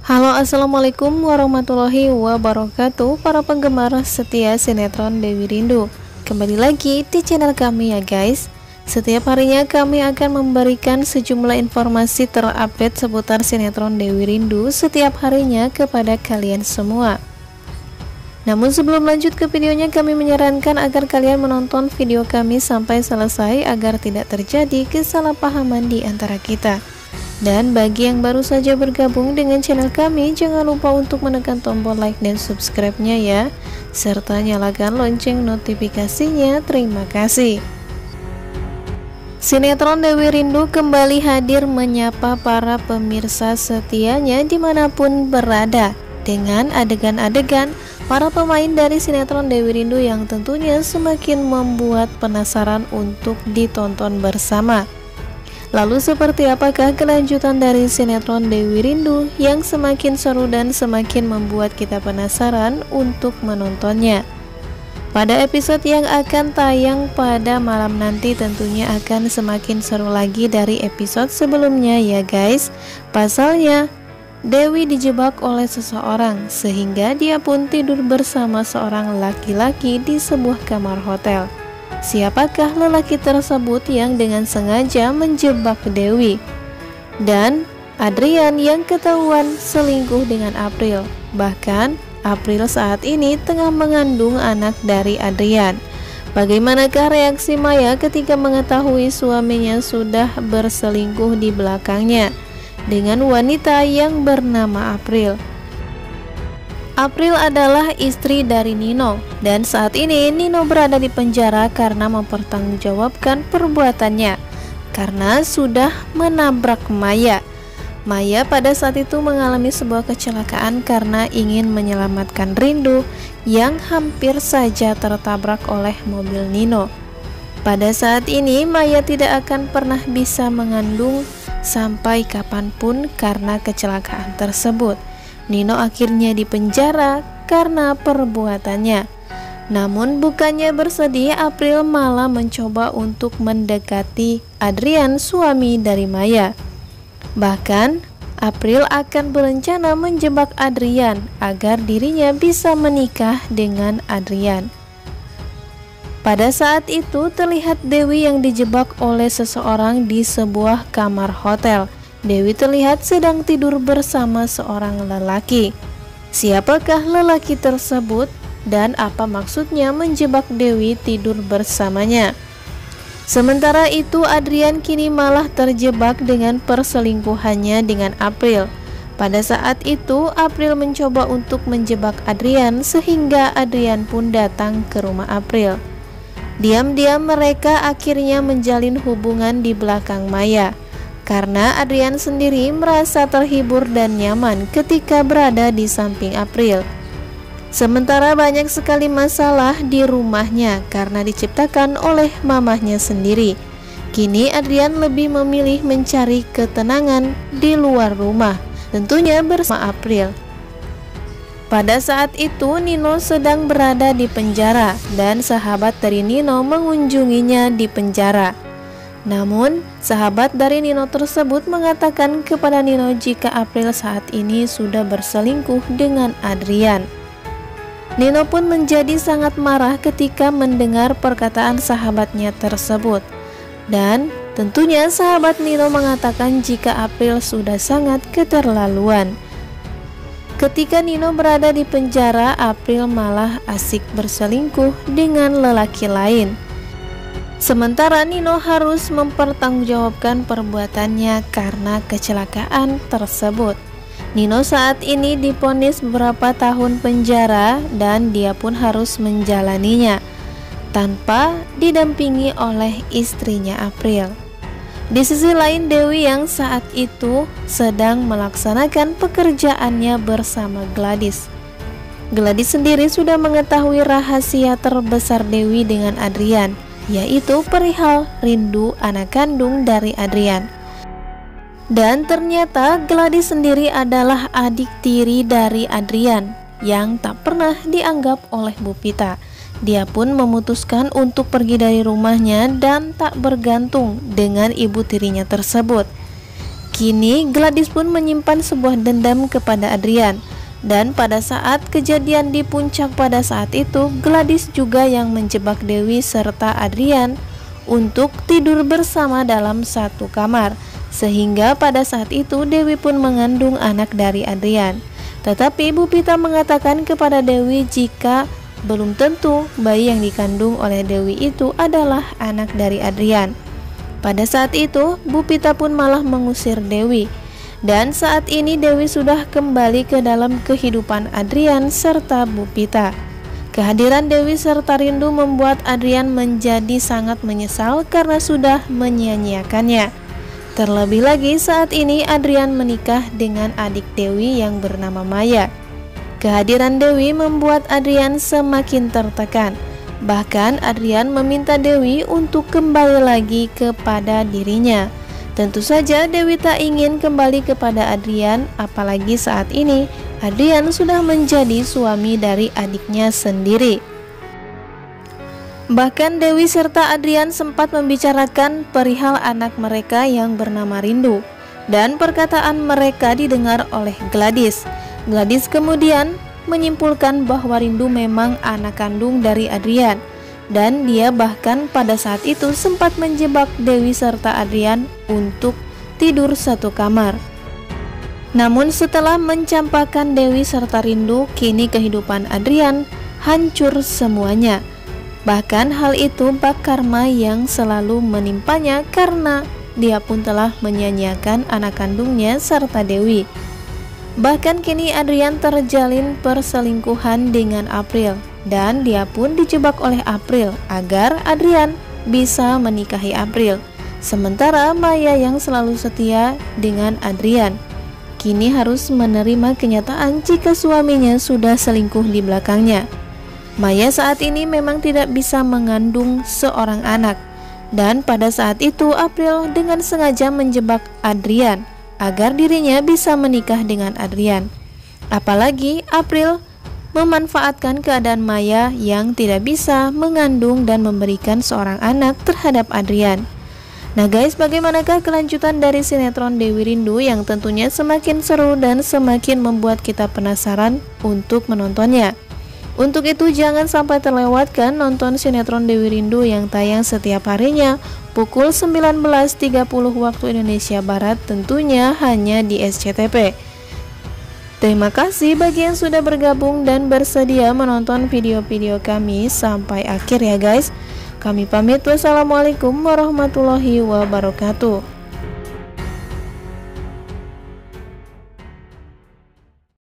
Halo, assalamualaikum warahmatullahi wabarakatuh. Para penggemar setia sinetron Dewi Rindu, kembali lagi di channel kami ya guys. Setiap harinya kami akan memberikan sejumlah informasi terupdate seputar sinetron Dewi Rindu setiap harinya kepada kalian semua. Namun sebelum lanjut ke videonya, kami menyarankan agar kalian menonton video kami sampai selesai agar tidak terjadi kesalahpahaman di antara kita. Dan bagi yang baru saja bergabung dengan channel kami, jangan lupa untuk menekan tombol like dan subscribe-nya ya, serta nyalakan lonceng notifikasinya. Terima kasih. Sinetron Dewi Rindu kembali hadir menyapa para pemirsa setianya dimanapun berada, dengan adegan-adegan para pemain dari sinetron Dewi Rindu yang tentunya semakin membuat penasaran untuk ditonton bersama. Lalu seperti apakah kelanjutan dari sinetron Dewi Rindu yang semakin seru dan semakin membuat kita penasaran untuk menontonnya? Pada episode yang akan tayang pada malam nanti tentunya akan semakin seru lagi dari episode sebelumnya ya guys. Pasalnya Dewi dijebak oleh seseorang sehingga dia pun tidur bersama seorang laki-laki di sebuah kamar hotel. Siapakah lelaki tersebut yang dengan sengaja menjebak Dewi? Dan Adrian yang ketahuan selingkuh dengan April. Bahkan April saat ini tengah mengandung anak dari Adrian. Bagaimanakah reaksi Maya ketika mengetahui suaminya sudah berselingkuh di belakangnya dengan wanita yang bernama April? April adalah istri dari Nino, dan saat ini Nino berada di penjara karena mempertanggungjawabkan perbuatannya karena sudah menabrak Maya. Maya pada saat itu mengalami sebuah kecelakaan karena ingin menyelamatkan Rindu yang hampir saja tertabrak oleh mobil Nino. Pada saat ini Maya tidak akan pernah bisa mengandung sampai kapanpun karena kecelakaan tersebut. Nino akhirnya dipenjara karena perbuatannya. Namun bukannya bersedih, April malah mencoba untuk mendekati Adrian, suami dari Maya. Bahkan April akan berencana menjebak Adrian agar dirinya bisa menikah dengan Adrian. Pada saat itu terlihat Dewi yang dijebak oleh seseorang di sebuah kamar hotel. Dewi terlihat sedang tidur bersama seorang lelaki. Siapakah lelaki tersebut dan apa maksudnya menjebak Dewi tidur bersamanya? Sementara itu Adrian kini malah terjebak dengan perselingkuhannya dengan April. Pada saat itu April mencoba untuk menjebak Adrian sehingga Adrian pun datang ke rumah April. Diam-diam mereka akhirnya menjalin hubungan di belakang Maya. Karena Adrian sendiri merasa terhibur dan nyaman ketika berada di samping April. Sementara banyak sekali masalah di rumahnya karena diciptakan oleh mamahnya sendiri. Kini Adrian lebih memilih mencari ketenangan di luar rumah, tentunya bersama April. Pada saat itu Nino sedang berada di penjara dan sahabat dari Nino mengunjunginya di penjara. Namun, sahabat dari Nino tersebut mengatakan kepada Nino jika April saat ini sudah berselingkuh dengan Adrian. Nino pun menjadi sangat marah ketika mendengar perkataan sahabatnya tersebut. Dan tentunya sahabat Nino mengatakan jika April sudah sangat keterlaluan. Ketika Nino berada di penjara, April malah asik berselingkuh dengan lelaki lain. Sementara Nino harus mempertanggungjawabkan perbuatannya karena kecelakaan tersebut. Nino saat ini divonis beberapa tahun penjara dan dia pun harus menjalaninya tanpa didampingi oleh istrinya April. Di sisi lain Dewi yang saat itu sedang melaksanakan pekerjaannya bersama Gladys. Gladys sendiri sudah mengetahui rahasia terbesar Dewi dengan Adrian, yaitu perihal Rindu anak kandung dari Adrian. Dan ternyata Gladys sendiri adalah adik tiri dari Adrian yang tak pernah dianggap oleh Bu Pita. Dia pun memutuskan untuk pergi dari rumahnya dan tak bergantung dengan ibu tirinya tersebut. Kini Gladys pun menyimpan sebuah dendam kepada Adrian. Dan pada saat kejadian di puncak pada saat itu, Gladys juga yang menjebak Dewi serta Adrian untuk tidur bersama dalam satu kamar. Sehingga pada saat itu Dewi pun mengandung anak dari Adrian. Tetapi Bu Pita mengatakan kepada Dewi jika belum tentu bayi yang dikandung oleh Dewi itu adalah anak dari Adrian. Pada saat itu Bu Pita pun malah mengusir Dewi. Dan saat ini Dewi sudah kembali ke dalam kehidupan Adrian serta Bu Pita. Kehadiran Dewi serta Rindu membuat Adrian menjadi sangat menyesal karena sudah menyia-nyiakannya. Terlebih lagi saat ini Adrian menikah dengan adik Dewi yang bernama Maya. Kehadiran Dewi membuat Adrian semakin tertekan. Bahkan Adrian meminta Dewi untuk kembali lagi kepada dirinya. Tentu saja Dewi tak ingin kembali kepada Adrian, apalagi saat ini Adrian sudah menjadi suami dari adiknya sendiri. Bahkan Dewi serta Adrian sempat membicarakan perihal anak mereka yang bernama Rindu, dan perkataan mereka didengar oleh Gladys. Gladys kemudian menyimpulkan bahwa Rindu memang anak kandung dari Adrian. Dan dia bahkan pada saat itu sempat menjebak Dewi serta Adrian untuk tidur satu kamar. Namun setelah mencampakkan Dewi serta Rindu, kini kehidupan Adrian hancur semuanya. Bahkan hal itu bak karma yang selalu menimpanya karena dia pun telah menyia-nyiakan anak kandungnya serta Dewi. Bahkan kini Adrian terjalin perselingkuhan dengan April. Dan dia pun dijebak oleh April agar Adrian bisa menikahi April. Sementara Maya yang selalu setia dengan Adrian kini harus menerima kenyataan jika suaminya sudah selingkuh di belakangnya. Maya saat ini memang tidak bisa mengandung seorang anak. Dan pada saat itu April dengan sengaja menjebak Adrian agar dirinya bisa menikah dengan Adrian. Apalagi April memanfaatkan keadaan Maya yang tidak bisa mengandung dan memberikan seorang anak terhadap Adrian. Nah guys, bagaimanakah kelanjutan dari sinetron Dewi Rindu yang tentunya semakin seru dan semakin membuat kita penasaran untuk menontonnya. Untuk itu jangan sampai terlewatkan nonton sinetron Dewi Rindu yang tayang setiap harinya pukul 19.30 waktu Indonesia Barat, tentunya hanya di SCTV. Terima kasih bagi yang sudah bergabung dan bersedia menonton video-video kami sampai akhir ya guys. Kami pamit, wassalamualaikum warahmatullahi wabarakatuh.